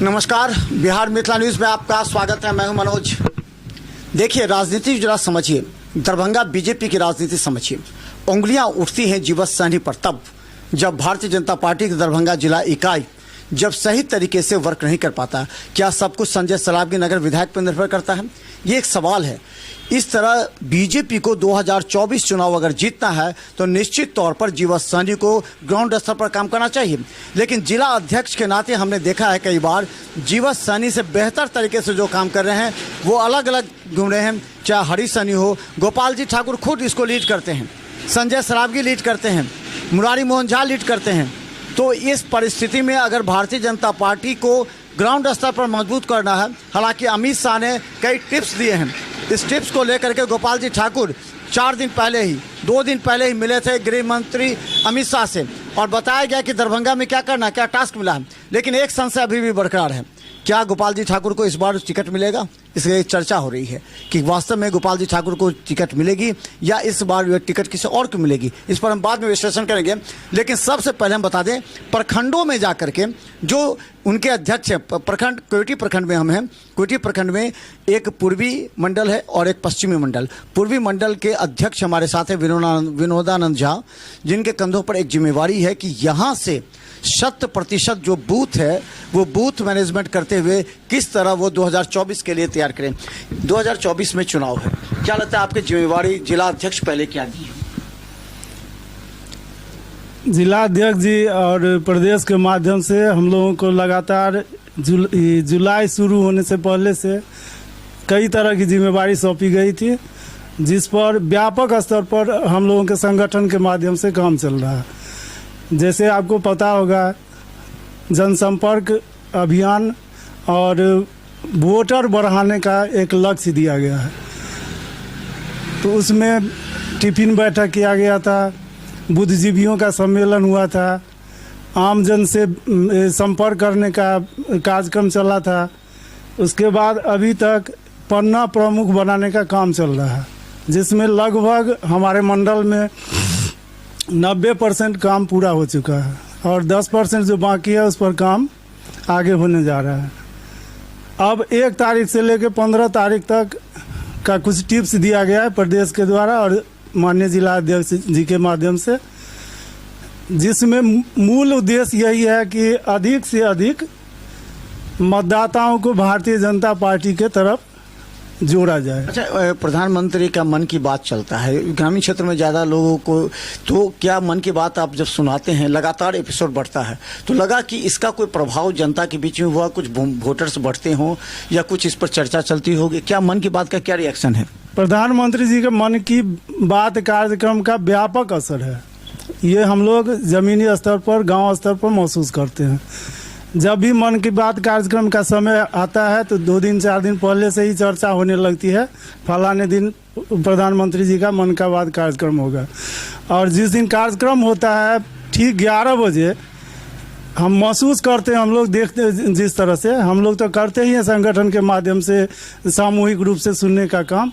नमस्कार, बिहार मिथिला न्यूज़ में आपका स्वागत है। मैं हूं मनोज। देखिए, राजनीति जरा समझिए, दरभंगा बीजेपी की राजनीति समझिए। उंगलियां उठती हैं जीवछ सहनी पर तब जब भारतीय जनता पार्टी की दरभंगा जिला इकाई जब सही तरीके से वर्क नहीं कर पाता। क्या सब कुछ संजय सरावगी नगर विधायक पर निर्भर करता है? ये एक सवाल है। इस तरह बीजेपी को 2024 चुनाव अगर जीतना है तो निश्चित तौर पर जीवछ सहनी को ग्राउंड स्तर पर काम करना चाहिए। लेकिन जिला अध्यक्ष के नाते हमने देखा है कई बार जीवछ सहनी से बेहतर तरीके से जो काम कर रहे हैं वो अलग अलग घूम रहे हैं। चाहे हरी सहनी हो, गोपाल जी ठाकुर खुद इसको लीड करते हैं, संजय सरावगी लीड करते हैं, मुरारी मोहन झा लीड करते हैं। तो इस परिस्थिति में अगर भारतीय जनता पार्टी को ग्राउंड स्तर पर मजबूत करना है, हालांकि अमित शाह ने कई टिप्स दिए हैं, इस टिप्स को लेकर के गोपाल जी ठाकुर 2 दिन पहले ही मिले थे गृह मंत्री अमित शाह से और बताया गया कि दरभंगा में क्या करना, क्या टास्क मिला है। लेकिन एक संशय अभी भी बरकरार है, क्या गोपाल जी ठाकुर को इस बार टिकट मिलेगा? इसलिए चर्चा हो रही है कि वास्तव में गोपाल जी ठाकुर को टिकट मिलेगी या इस बार टिकट किसी और को मिलेगी। इस पर हम बाद में विश्लेषण करेंगे। लेकिन सबसे पहले हम बता दें, प्रखंडों में जा करके जो उनके अध्यक्ष हैं, प्रखंड कोयटी प्रखंड में हम हैं। कोयटी प्रखंड में एक पूर्वी मंडल है और एक पश्चिमी मंडल। पूर्वी मंडल के अध्यक्ष हमारे साथ हैं विनोदानंद झा, जिनके कंधों पर एक जिम्मेवारी है कि यहाँ से 100% जो बूथ है वो बूथ मैनेजमेंट करते हुए किस तरह वो 2024 के लिए तैयार करें। 2024 में चुनाव है, क्या लगता है आपकी जिम्मेवारी जिला अध्यक्ष पहले क्या दी है? जिला अध्यक्ष जी और प्रदेश के माध्यम से हम लोगों को लगातार जुलाई शुरू होने से पहले से कई तरह की जिम्मेवारी सौंपी गई थी, जिस पर व्यापक स्तर पर हम लोगों के संगठन के माध्यम से काम चल रहा है। जैसे आपको पता होगा, जनसंपर्क अभियान और वोटर बढ़ाने का एक लक्ष्य दिया गया है। तो उसमें टिफिन बैठक किया गया था, बुद्धिजीवियों का सम्मेलन हुआ था, आम जन से संपर्क करने का कार्यक्रम चला था। उसके बाद अभी तक पन्ना प्रमुख बनाने का काम चल रहा है, जिसमें लगभग हमारे मंडल में 90% काम पूरा हो चुका है और 10% जो बाकी है उस पर काम आगे होने जा रहा है। अब 1 तारीख से लेकर 15 तारीख तक का कुछ टिप्स दिया गया है प्रदेश के द्वारा और माननीय जिला अध्यक्ष जी के माध्यम से, जिसमें मूल उद्देश्य यही है कि अधिक से अधिक मतदाताओं को भारतीय जनता पार्टी के तरफ जोड़ा जाए। अच्छा, प्रधानमंत्री का मन की बात चलता है ग्रामीण क्षेत्र में ज़्यादा लोगों को, तो क्या मन की बात आप जब सुनाते हैं, लगातार एपिसोड बढ़ता है, तो लगा कि इसका कोई प्रभाव जनता के बीच में हुआ, कुछ वोटर्स बढ़ते हों या कुछ इस पर चर्चा चलती होगी? क्या मन की बात का क्या रिएक्शन है? प्रधानमंत्री जी के मन की बात कार्यक्रम का व्यापक असर है। ये हम लोग जमीनी स्तर पर, गाँव स्तर पर महसूस करते हैं। जब भी मन की बात कार्यक्रम का समय आता है तो 2 दिन 4 दिन पहले से ही चर्चा होने लगती है, फलाने दिन प्रधानमंत्री जी का मन का बात कार्यक्रम होगा। और जिस दिन कार्यक्रम होता है ठीक 11 बजे हम महसूस करते हैं, हम लोग देखते हैं, जिस तरह से हम लोग तो करते ही हैं संगठन के माध्यम से सामूहिक रूप से सुनने का काम,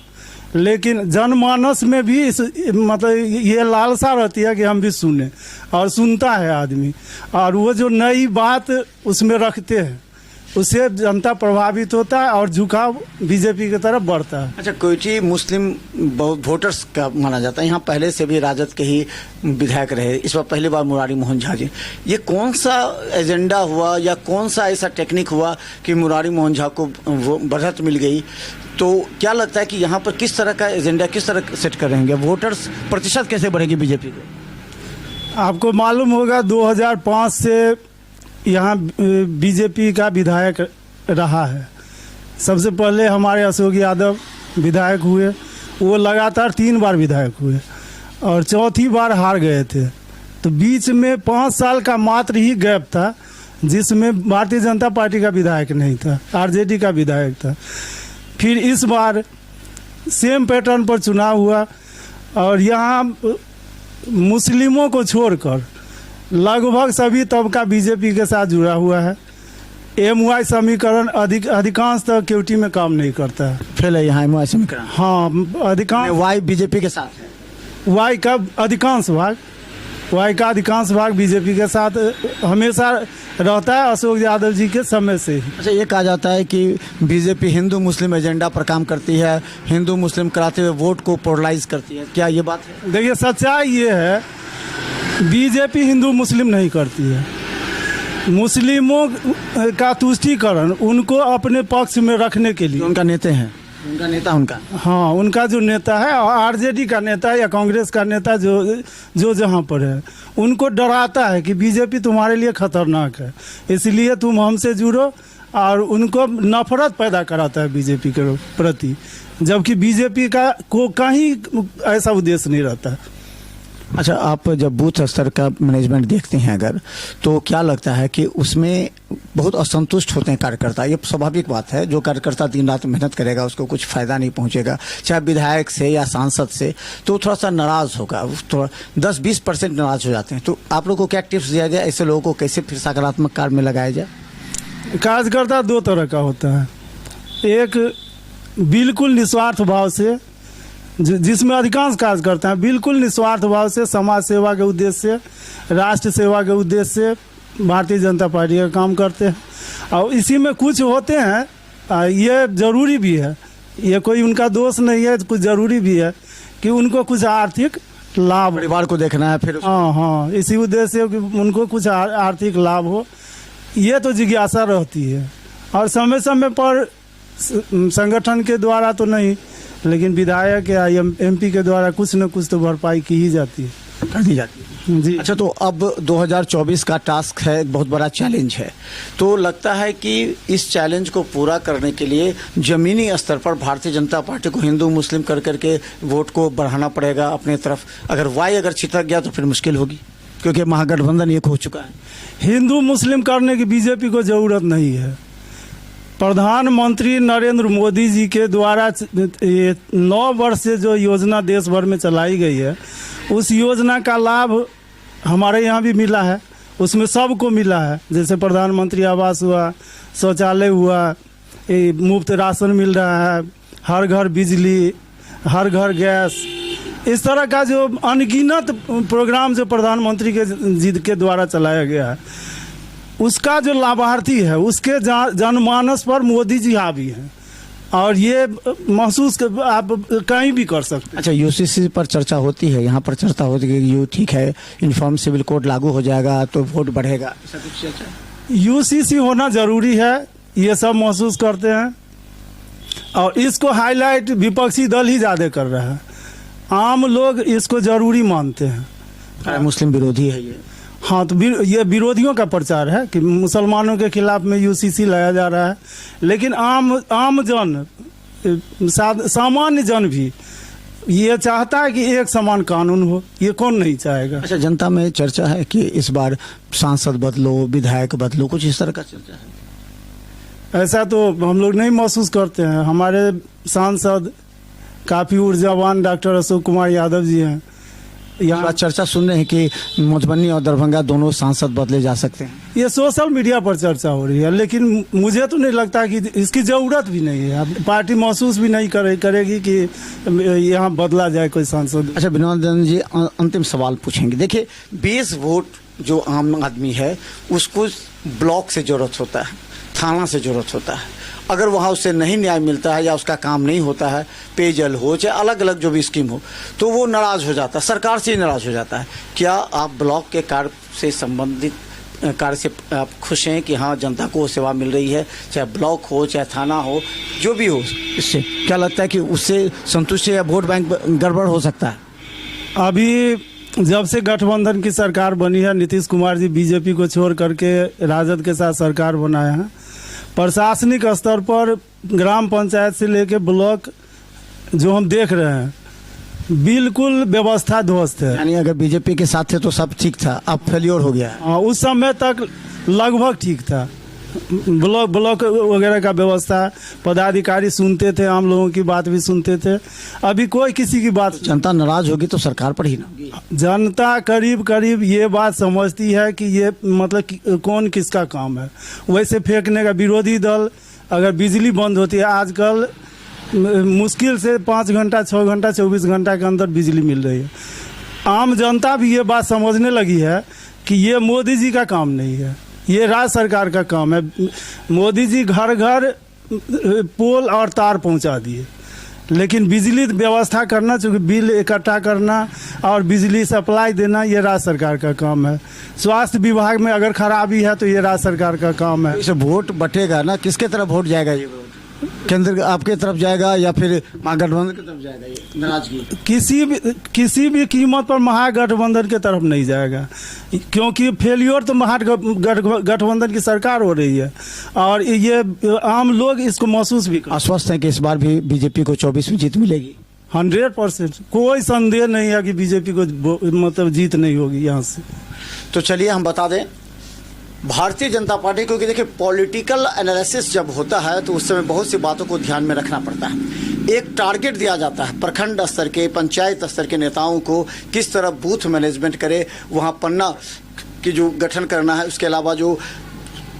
लेकिन जनमानस में भी मतलब ये लालसा रहती है कि हम भी सुने, और सुनता है आदमी, और वो जो नई बात उसमें रखते हैं उससे जनता प्रभावित होता है और झुकाव बीजेपी की तरफ बढ़ता है। अच्छा, कोयटी मुस्लिम वोटर्स का माना जाता है, यहाँ पहले से भी राजद के ही विधायक रहे, इस बार पहली बार मुरारी मोहन झा जी। ये कौन सा एजेंडा हुआ या कौन सा ऐसा टेक्निक हुआ कि मुरारी मोहन झा को बढ़त मिल गई? तो क्या लगता है कि यहाँ पर किस तरह का एजेंडा किस तरह सेट करेंगे? वोटर्स प्रतिशत कैसे बढ़ेगी बीजेपी को? आपको मालूम होगा 2005 से यहाँ बीजेपी का विधायक रहा है। सबसे पहले हमारे अशोक यादव विधायक हुए, वो लगातार 3 बार विधायक हुए और चौथी बार हार गए थे। तो बीच में 5 साल का मात्र ही गैप था जिसमें भारतीय जनता पार्टी का विधायक नहीं था, आरजेडी का विधायक था। फिर इस बार सेम पैटर्न पर चुनाव हुआ और यहाँ मुस्लिमों को छोड़कर लगभग सभी तबका बीजेपी के साथ जुड़ा हुआ है। MY समीकरण अधिकांश तक केवटी में काम नहीं करता है। फेल है यहाँ MY समीकरण। हाँ, अधिकांश Y बीजेपी के साथ है। Y का अधिकांश भाग वाई का अधिकांश भाग बीजेपी के साथ हमेशा रहता है, अशोक यादव जी के समय से ही। अच्छा, ये कहा जाता है कि बीजेपी हिंदू मुस्लिम एजेंडा पर काम करती है, हिंदू मुस्लिम कराते हुए वोट को पोलराइज करती है, क्या ये बात है? देखिए, सच्चाई ये है, बीजेपी हिंदू मुस्लिम नहीं करती है। मुस्लिमों का तुष्टीकरण उनको अपने पक्ष में रखने के लिए, उनका नेता है, उनका नेता उनका हाँ, उनका जो नेता है, आरजेडी का नेता है या कांग्रेस का नेता जो जहाँ पर है, उनको डराता है कि बीजेपी तुम्हारे लिए खतरनाक है, इसलिए तुम हमसे जुड़ो, और उनको नफरत पैदा कराता है बीजेपी के प्रति, जबकि बीजेपी का कहीं ऐसा उद्देश्य नहीं रहता है। अच्छा, आप जब बूथ स्तर का मैनेजमेंट देखते हैं अगर, तो क्या लगता है कि उसमें बहुत असंतुष्ट होते हैं कार्यकर्ता? ये स्वाभाविक बात है, जो कार्यकर्ता दिन रात मेहनत करेगा उसको कुछ फायदा नहीं पहुंचेगा, चाहे विधायक से या सांसद से, तो थोड़ा सा नाराज होगा, थोड़ा 10-20% नाराज हो जाते हैं। तो आप लोगों को क्या टिप्स दिया जाए, ऐसे लोगों को कैसे फिर सकारात्मक कार्य में लगाया जाए? कार्यकर्ता दो तरह का होता है, एक बिल्कुल निस्वार्थ भाव से, जिसमें अधिकांश कार्यकर्ता हैं बिल्कुल निस्वार्थ भाव से समाज सेवा के उद्देश्य से, राष्ट्र सेवा के उद्देश्य से भारतीय जनता पार्टी का काम करते हैं, और इसी में कुछ होते हैं, ये जरूरी भी है, ये कोई उनका दोष नहीं है, कुछ जरूरी भी है कि उनको कुछ आर्थिक लाभ, परिवार को देखना है, फिर हाँ, इसी उद्देश्य से कि उनको कुछ आर्थिक लाभ हो, ये तो जिज्ञासा रहती है। और समय समय पर संगठन के द्वारा तो नहीं, लेकिन विधायक या एमपी के द्वारा कुछ न कुछ तो भरपाई की ही जाती है, कर दी जाती है जी। अच्छा, तो अब 2024 का टास्क है, एक बहुत बड़ा चैलेंज है, तो लगता है कि इस चैलेंज को पूरा करने के लिए जमीनी स्तर पर भारतीय जनता पार्टी को हिंदू मुस्लिम कर करके वोट को बढ़ाना पड़ेगा अपने तरफ। अगर वाई अगर छिटक गया तो फिर मुश्किल होगी, क्योंकि महागठबंधन एक हो चुका है। हिंदू मुस्लिम करने की बीजेपी को जरूरत नहीं है। प्रधानमंत्री नरेंद्र मोदी जी के द्वारा 9 वर्ष से जो योजना देश भर में चलाई गई है, उस योजना का लाभ हमारे यहाँ भी मिला है, उसमें सबको मिला है। जैसे प्रधानमंत्री आवास हुआ, शौचालय हुआ, मुफ्त राशन मिल रहा है, हर घर बिजली, हर घर गैस, इस तरह का जो अनगिनत प्रोग्राम जो प्रधानमंत्री के जी के द्वारा चलाया गया है, उसका जो लाभार्थी है उसके जनमानस पर मोदी जी हावी हैं, और ये महसूस आप कहीं भी कर सकते हैं। अच्छा, यूसीसी पर चर्चा होती है, यहाँ पर चर्चा होती है कि यू ठीक है, यूनिफॉर्म सिविल कोड लागू हो जाएगा तो वोट बढ़ेगा, ऐसा कुछ चर्चा? यूसीसी होना जरूरी है, ये सब महसूस करते हैं, और इसको हाईलाइट विपक्षी दल ही ज़्यादा कर रहा है, आम लोग इसको जरूरी मानते हैं। मुस्लिम विरोधी है ये। हाँ, तो ये विरोधियों का प्रचार है कि मुसलमानों के खिलाफ में यूसीसी लाया जा रहा है, लेकिन आम जन, सामान्य जन भी ये चाहता है कि एक समान कानून हो, ये कौन नहीं चाहेगा। अच्छा, जनता में चर्चा है कि इस बार सांसद बदलो, विधायक बदलो, कुछ इस तरह का चर्चा है? ऐसा तो हम लोग नहीं महसूस करते हैं। हमारे सांसद काफ़ी ऊर्जावान डॉक्टर अशोक कुमार यादव जी हैं। यहाँ चर्चा सुन रहे हैं कि मधुबनी और दरभंगा दोनों सांसद बदले जा सकते हैं। ये सोशल मीडिया पर चर्चा हो रही है, लेकिन मुझे तो नहीं लगता कि इसकी ज़रूरत भी नहीं है। अब पार्टी महसूस भी नहीं करेगी कि यहाँ बदला जाए कोई सांसद। अच्छा, विनोद जी, अंतिम सवाल पूछेंगे। देखिए, 20 वोट जो आम आदमी है उसको ब्लॉक से जरूरत होता है, थाना से जरूरत होता है। अगर वहाँ उससे नहीं न्याय मिलता है या उसका काम नहीं होता है, पेयजल हो चाहे अलग अलग जो भी स्कीम हो, तो वो नाराज़ हो जाता है, सरकार से ही नाराज़ हो जाता है। क्या आप ब्लॉक के कार्य से संबंधित कार्य से आप खुश हैं कि हाँ जनता को सेवा मिल रही है, चाहे ब्लॉक हो चाहे थाना हो, जो भी हो, इससे क्या लगता है कि उससे संतुष्ट है या वोट बैंक गड़बड़ हो सकता है? अभी जब से गठबंधन की सरकार बनी है, नीतीश कुमार जी बीजेपी को छोड़ करके राजद के साथ सरकार बनाए हैं, प्रशासनिक स्तर पर ग्राम पंचायत से लेकर ब्लॉक जो हम देख रहे हैं, बिल्कुल व्यवस्था ध्वस्त है। यानी अगर बीजेपी के साथ थे तो सब ठीक था, अब फेल्योर हो गया है। हाँ, उस समय तक लगभग ठीक था। ब्लॉक वगैरह का व्यवस्था, पदाधिकारी सुनते थे, आम लोगों की बात भी सुनते थे। अभी कोई किसी की बात, जनता नाराज होगी तो सरकार पर ही ना होगी। जनता करीब करीब ये बात समझती है कि ये मतलब कौन किसका काम है, वैसे फेंकने का। विरोधी दल, अगर बिजली बंद होती है, आजकल मुश्किल से 5 घंटा 6 घंटा 24 घंटा के अंदर बिजली मिल रही है, आम जनता भी ये बात समझने लगी है कि ये मोदी जी का काम नहीं है, ये राज्य सरकार का काम है। मोदी जी घर घर पोल और तार पहुंचा दिए, लेकिन बिजली व्यवस्था करना, चूँकि बिल इकट्ठा करना और बिजली सप्लाई देना ये राज्य सरकार का काम है। स्वास्थ्य विभाग में अगर खराबी है तो ये राज्य सरकार का काम है। इसे वोट बटेगा ना, किसके तरफ वोट जाएगा? ये वोट केंद्र आपके तरफ जाएगा या फिर महागठबंधन की तरफ जाएगा? ये नाराजगी किसी भी कीमत पर महागठबंधन की तरफ नहीं जाएगा, क्योंकि फेलियर तो महागठबंधन की सरकार हो रही है और ये आम लोग इसको महसूस भी आश्वस्त हैं कि इस बार भी बीजेपी को 24 में जीत मिलेगी। 100% कोई संदेह नहीं है कि बीजेपी को मतलब जीत नहीं होगी यहाँ से। तो चलिए हम बता दें, भारतीय जनता पार्टी, क्योंकि देखिए पॉलिटिकल एनालिसिस जब होता है तो उस समय बहुत सी बातों को ध्यान में रखना पड़ता है। एक टारगेट दिया जाता है प्रखंड स्तर के, पंचायत स्तर के नेताओं को किस तरह बूथ मैनेजमेंट करे, वहाँ पन्ना की जो गठन करना है, उसके अलावा जो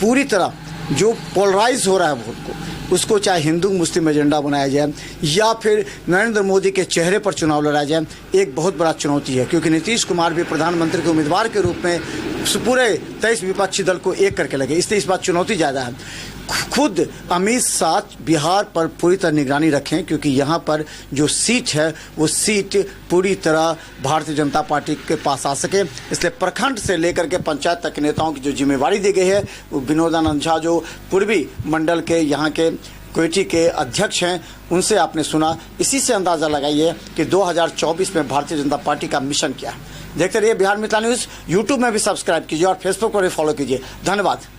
पूरी तरह जो पोलराइज हो रहा है वोट को, उसको चाहे हिंदू मुस्लिम एजेंडा बनाया जाए या फिर नरेंद्र मोदी के चेहरे पर चुनाव लड़ा जाए, एक बहुत बड़ा चुनौती है। क्योंकि नीतीश कुमार भी प्रधानमंत्री के उम्मीदवार के रूप में पूरे 23 विपक्षी दल को एक करके लगे, इसलिए इस बार चुनौती ज़्यादा है। खुद अमित शाह बिहार पर पूरी तरह निगरानी रखें, क्योंकि यहाँ पर जो सीट है वो सीट पूरी तरह भारतीय जनता पार्टी के पास आ सके। इसलिए प्रखंड से लेकर के पंचायत तक के नेताओं की जो जिम्मेवारी दी गई है, वो विनोदानंद झा जो पूर्वी मंडल के यहाँ के क्वेटी के अध्यक्ष हैं, उनसे आपने सुना। इसी से अंदाज़ा लगाइए कि 2024 में भारतीय जनता पार्टी का मिशन क्या है। देखते रहिए बिहार मिथिला न्यूज़। यूट्यूब में भी सब्सक्राइब कीजिए और फेसबुक पर भी फॉलो कीजिए। धन्यवाद।